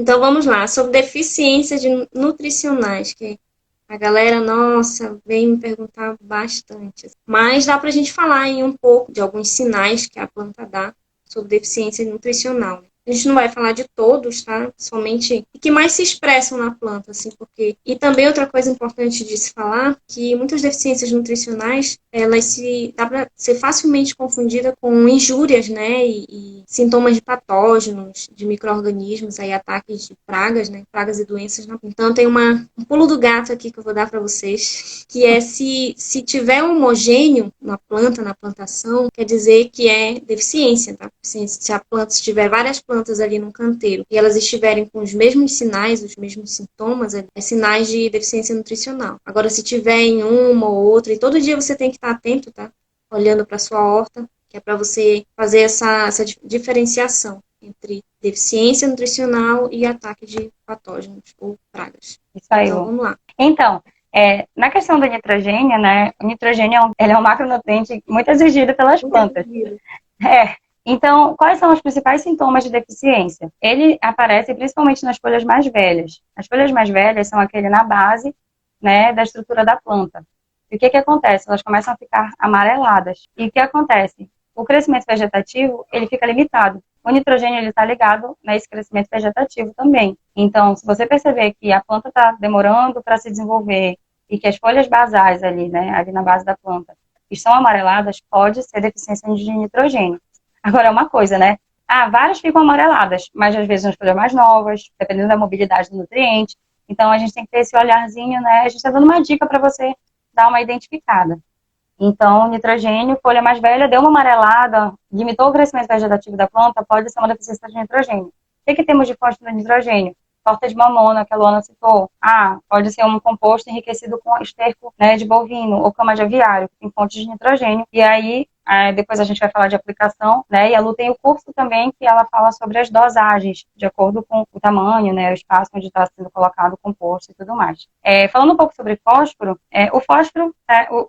Então vamos lá, sobre deficiências nutricionais, que a galera, nossa, vem me perguntar bastante. Mas dá para a gente falar em um pouco de alguns sinais que a planta dá sobre deficiência nutricional. A gente não vai falar de todos, tá? Somente que mais se expressam na planta, assim, porque... E também outra coisa importante de se falar, que muitas deficiências nutricionais, dá para ser facilmente confundida com injúrias, né? E sintomas de patógenos, de micro-organismos, aí ataques de pragas, né? Pragas e doenças. Então tem um pulo do gato aqui que eu vou dar para vocês, que é se tiver homogêneo na planta, na plantação, quer dizer que é deficiência, tá? Se a planta, se tiver várias plantas ali num canteiro e elas estiverem com os mesmos sinais, os mesmos sintomas, é sinais de deficiência nutricional. Agora, se tiver em uma ou outra, e todo dia você tem que estar atento, tá? Olhando para sua horta, que é para você fazer essa diferenciação entre deficiência nutricional e ataque de patógenos ou pragas. Isso aí, Então, Lu. vamos lá. Então, na questão do nitrogênio, né, o nitrogênio ele é um macronutriente muito exigido pelas Muito plantas. exigido. Então, quais são os principais sintomas de deficiência? Ele aparece principalmente nas folhas mais velhas. As folhas mais velhas são aquele na base, né, da estrutura da planta. E o que acontece? Elas começam a ficar amareladas. E o que acontece? O crescimento vegetativo, ele fica limitado. O nitrogênio, ele está ligado nesse crescimento vegetativo também. Então, se você perceber que a planta está demorando para se desenvolver e que as folhas basais ali, né, ali na base da planta, estão amareladas, pode ser deficiência de nitrogênio. Agora, é uma coisa, né? Várias ficam amareladas, mas às vezes nas folhas mais novas, dependendo da mobilidade do nutriente. Então, a gente tem que ter esse olharzinho, né? A gente está dando uma dica para você dar uma identificada. Então, nitrogênio, folha mais velha, deu uma amarelada, limitou o crescimento vegetativo da planta, pode ser uma deficiência de nitrogênio. O que temos de fonte de nitrogênio? Torta de mamona, que a Luana citou. Pode ser um composto enriquecido com esterco, né, de bovino ou cama de aviário, que tem fontes de nitrogênio. E aí, depois a gente vai falar de aplicação, né? E a Lu tem o curso também que ela fala sobre as dosagens, de acordo com o tamanho, né? O espaço onde está sendo colocado o composto e tudo mais. Falando um pouco sobre fósforo, o fósforo,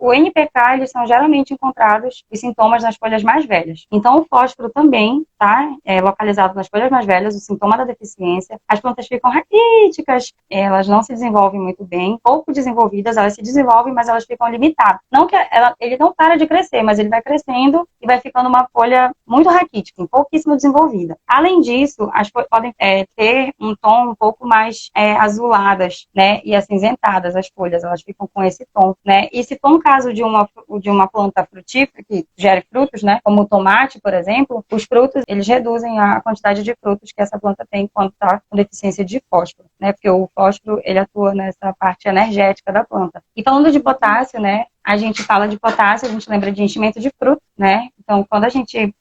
o NPK, eles são geralmente encontrados os sintomas nas folhas mais velhas. Então, o fósforo também está localizado nas folhas mais velhas, o sintoma da deficiência. As plantas ficam raquíticas, elas não se desenvolvem muito bem, pouco desenvolvidas, elas se desenvolvem, mas elas ficam limitadas. Não que ele não para de crescer, mas ele vai crescendo e vai ficando uma folha muito raquítica, pouquíssimo desenvolvida. Além disso, as folhas podem ter um tom um pouco mais azuladas, né, e acinzentadas as folhas, elas ficam com esse tom, né, e se for um caso de uma planta frutífera que gere frutos, né, como o tomate, por exemplo, os frutos, eles reduzem a quantidade de frutos que essa planta tem quando está com deficiência de fósforo, né, porque o fósforo, ele atua nessa parte energética da planta. E falando de potássio, né, a gente fala de potássio, a gente lembra de enchimento de fruto, né? Então, quando a gente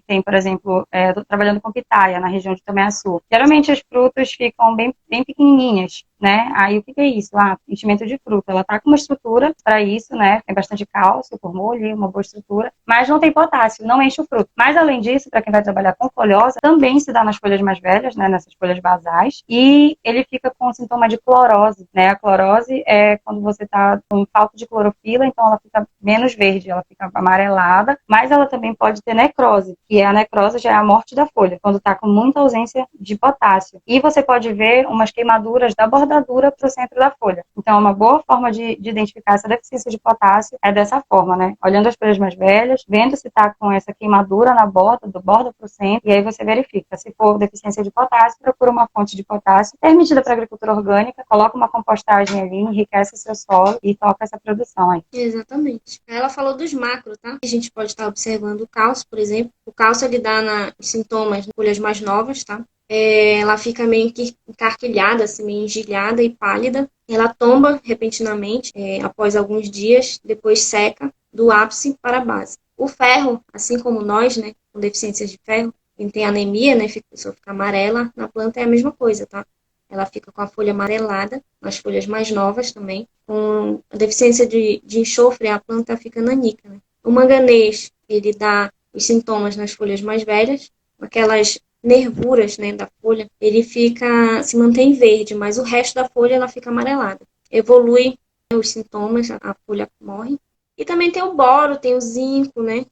tem, por exemplo, eu estou trabalhando com pitaia na região de Tomé-Açu, geralmente as frutas ficam bem pequenininhas, né? Aí o que é isso? Enchimento de fruta. Ela está com uma estrutura para isso, né? Tem bastante cálcio, formou ali uma boa estrutura, mas não tem potássio, não enche o fruto. Mas além disso, para quem vai trabalhar com folhosa, também se dá nas folhas mais velhas, né? Nessas folhas basais, e ele fica com sintoma de clorose, né? A clorose é quando você está com falta de clorofila, então ela fica menos verde, ela fica amarelada, mas ela também pode ter necrose, que a necrose já é a morte da folha, quando está com muita ausência de potássio. E você pode ver umas queimaduras da bordadura para o centro da folha. Então, uma boa forma de identificar essa deficiência de potássio é dessa forma, né? Olhando as folhas mais velhas, vendo se está com essa queimadura na borda, do borda para o centro, e aí você verifica. Se for deficiência de potássio, procura uma fonte de potássio permitida para a agricultura orgânica, coloca uma compostagem ali, enriquece o seu solo e toca essa produção aí. Exatamente. Ela falou dos macros, tá? A gente pode estar observando o cálcio, por exemplo. O cálcio, ele dá nos sintomas de folhas mais novas, tá? Ela fica meio que encarquilhada, assim, meio engelhada e pálida. Ela tomba repentinamente, após alguns dias, depois seca do ápice para a base. O ferro, assim como nós, né, com deficiências de ferro, quem tem anemia, né, a pessoa fica amarela, na planta é a mesma coisa, tá? Ela fica com a folha amarelada, nas folhas mais novas também. Com a deficiência de enxofre, a planta fica nanica, né? O manganês, ele dá os sintomas nas folhas mais velhas, aquelas nervuras, né, da folha, ele se mantém verde, mas o resto da folha ela fica amarelada. Evolui os sintomas, a folha morre. E também tem o boro, tem o zinco, né?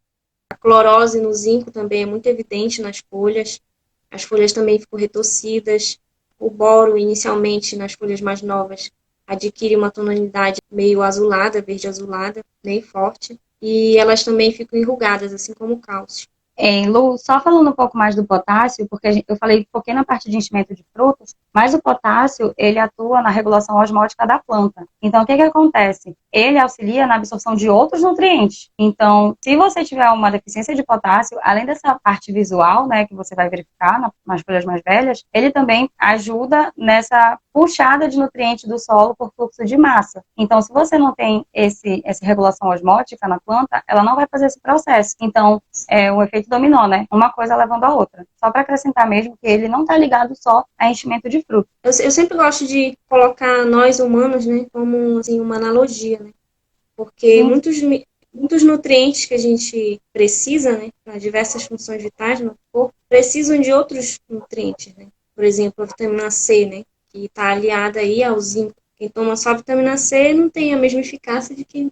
A clorose no zinco também é muito evidente nas folhas. As folhas também ficam retorcidas. O boro, inicialmente, nas folhas mais novas, adquire uma tonalidade meio azulada, verde azulada, bem forte. E elas também ficam enrugadas, assim como o cálcio. Lu, só falando um pouco mais do potássio, porque eu falei, foquei na parte de enchimento de frutos, mas o potássio, ele atua na regulação osmótica da planta. Então, o que que acontece? Ele auxilia na absorção de outros nutrientes. Então, se você tiver uma deficiência de potássio, além dessa parte visual, né, que você vai verificar nas folhas mais velhas, ele também ajuda nessa puxada de nutrientes do solo por fluxo de massa. Então, se você não tem essa regulação osmótica na planta, ela não vai fazer esse processo. Então, é um efeito dominó, né? Uma coisa levando a outra. Só para acrescentar mesmo que ele não está ligado só a enchimento de fruto. Eu sempre gosto de colocar nós humanos, né, como assim, uma analogia, né? Porque Sim. muitos nutrientes que a gente precisa, né, para diversas funções vitais no corpo, precisam de outros nutrientes, né? Por exemplo, a vitamina C, né, que está aliada aí ao zinco. Quem toma só vitamina C não tem a mesma eficácia de quem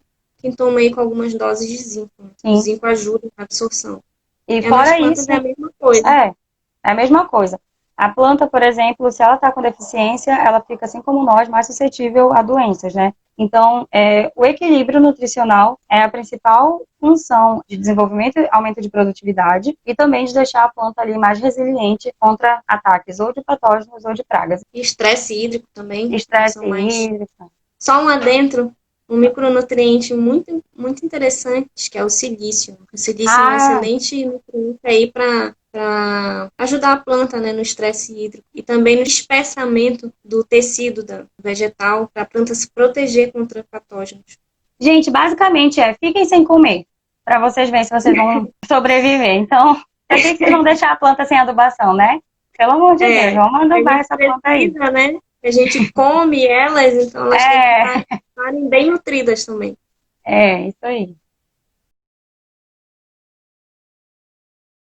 toma aí com algumas doses de zinco, né? O Sim. zinco ajuda na absorção. E Nas fora plantas isso, é a mesma coisa. é a mesma coisa. A planta, por exemplo, se ela está com deficiência, ela fica, assim como nós, mais suscetível a doenças, né? Então, o equilíbrio nutricional é a principal função de desenvolvimento e aumento de produtividade e também de deixar a planta ali mais resiliente contra ataques ou de patógenos ou de pragas. E estresse hídrico também, Estresse são mais. hídrico. Só um adentro, um micronutriente muito interessante, que é o silício. O silício é um Ah, excelente nutriente aí para ajudar a planta, né, no estresse hídrico e também no espessamento do tecido vegetal para a planta se proteger contra patógenos. gente, basicamente fiquem sem comer, para vocês verem se vocês vão sobreviver. Então, para que vocês vão deixar a planta sem adubação, né? Pelo amor de Deus, É, vamos a adubar gente essa planta aí. precisa, né? A gente come elas, então elas têm que É, estarem bem nutridas também. isso aí.